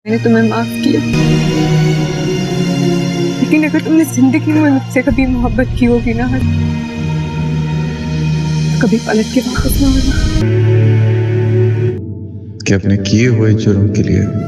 मैंने तुम्हें माफ किया, लेकिन अगर तुमने जिंदगी में मुझसे कभी मोहब्बत की होगी ना, कभी पलट के वापस ना आना। कि अपने किए हुए जुर्म के लिए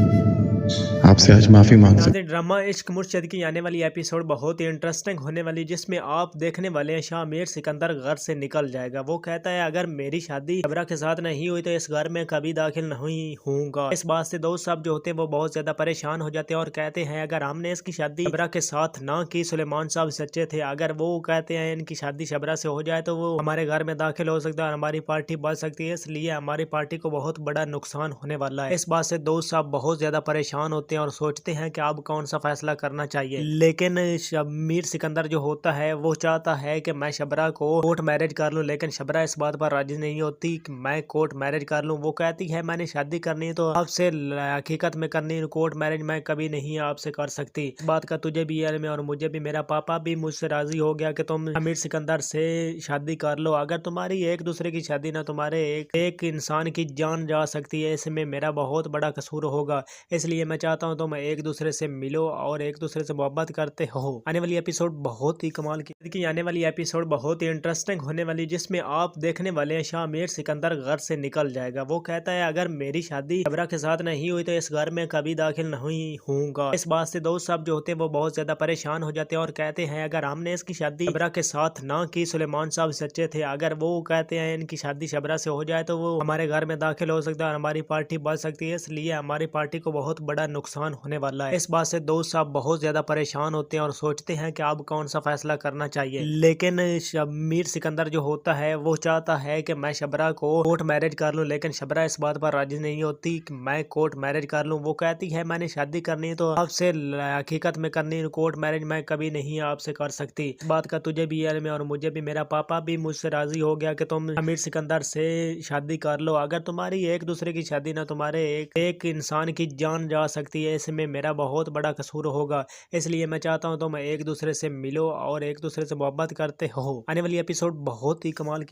आपसे आज माफी मांग सकता। ड्रामा इश्क मुर्शद की आने वाली एपिसोड बहुत ही इंटरेस्टिंग होने वाली, जिसमें आप देखने वाले हैं शामिर सिकंदर घर से निकल जाएगा। वो कहता है अगर मेरी शादी शबरा के साथ नहीं हुई तो इस घर में कभी दाखिल नहीं होऊंगा। इस बात से दोस्त साहब जो होते हैं वो बहुत ज्यादा परेशान हो जाते हैं और कहते हैं अगर हमने इसकी शादी शबरा के साथ ना की, सुलेमान साहब सच्चे थे। अगर वो कहते हैं इनकी शादी शबरा से हो जाए तो वो हमारे घर में दाखिल हो सकता है और हमारी पार्टी बढ़ सकती है, इसलिए हमारी पार्टी को बहुत बड़ा नुकसान होने वाला है। इस बात से दोस्त साहब बहुत ज्यादा परेशान होते हैं और सोचते हैं कि अब कौन सा फैसला करना चाहिए। लेकिन शमीर सिकंदर जो होता है वो चाहता है कि मैं शबरा को कोर्ट मैरिज कर लूं, लेकिन शबरा इस बात पर राजी नहीं होती कि मैं कोर्ट मैरिज कर लूं। वो कहती है मैंने शादी करनी है तो आपसे हकीकत में करनी है, कोर्ट मैरिज मैं कभी नहीं आपसे कर सकती। इस बात का तुझे भी इल्म है और मुझे भी, मेरा पापा भी मुझसे राजी हो गया कि तुम शमीर सिकंदर से शादी कर लो। अगर तुम्हारी एक दूसरे की शादी ना, तुम्हारे एक इंसान की जान जा सकती है, इसमें मेरा बहुत बड़ा कसूर होगा। इसलिए मैं चाहता हूँ तुम एक दूसरे से मिलो और एक दूसरे से मोहब्बत करते हो। आने वाली एपिसोड बहुत ही कमाल की आने वाली एपिसोड बहुत ही इंटरेस्टिंग होने वाली, जिसमें आप देखने वाले हैं शामिर सिकंदर घर से निकल जाएगा। वो कहता है अगर मेरी शादी शबरा के साथ नहीं हुई तो इस घर में कभी दाखिल नहीं होऊंगा। इस बात से दोस्त साहब जो होते हैं वो बहुत ज्यादा परेशान हो जाते हैं और कहते हैं अगर हमने इसकी शादी शबरा के साथ ना की, सुलेमान साहब सच्चे थे। अगर वो कहते हैं इनकी शादी शबरा से हो जाए तो वो हमारे घर में दाखिल हो सकता है और हमारी पार्टी बढ़ सकती है, इसलिए हमारी पार्टी को बहुत बड़ा नुकसान होने वाला है। इस बात से दोस्त साहब बहुत ज्यादा परेशान होते हैं और सोचते हैं कि अब कौन सा फैसला करना चाहिए। लेकिन शमीर सिकंदर जो होता है वो चाहता है कि मैं शबरा को कोर्ट मैरिज कर लूं, लेकिन शबरा इस बात पर राजी नहीं होती कि मैं कोर्ट मैरिज कर लूं। वो कहती है मैंने शादी करनी है तो आपसे हकीकत में करनी है, कोर्ट मैरिज मैं कभी नहीं आपसे कर सकती। इस बात का तुझे भी इल्म है और मुझे भी, मेरा पापा भी मुझसे राजी हो गया कि तुम शमीर सिकंदर से शादी कर लो। अगर तुम्हारी एक दूसरे की शादी ना, तुम्हारे एक इंसान की जान जा सकती है, इसमें मेरा बहुत बड़ा कसूर होगा। इसलिए मैं चाहता हूँ तुम एक दूसरे से मिलो और एक दूसरे से मोहब्बत करते हो। आने वाली एपिसोड बहुत ही कमाल की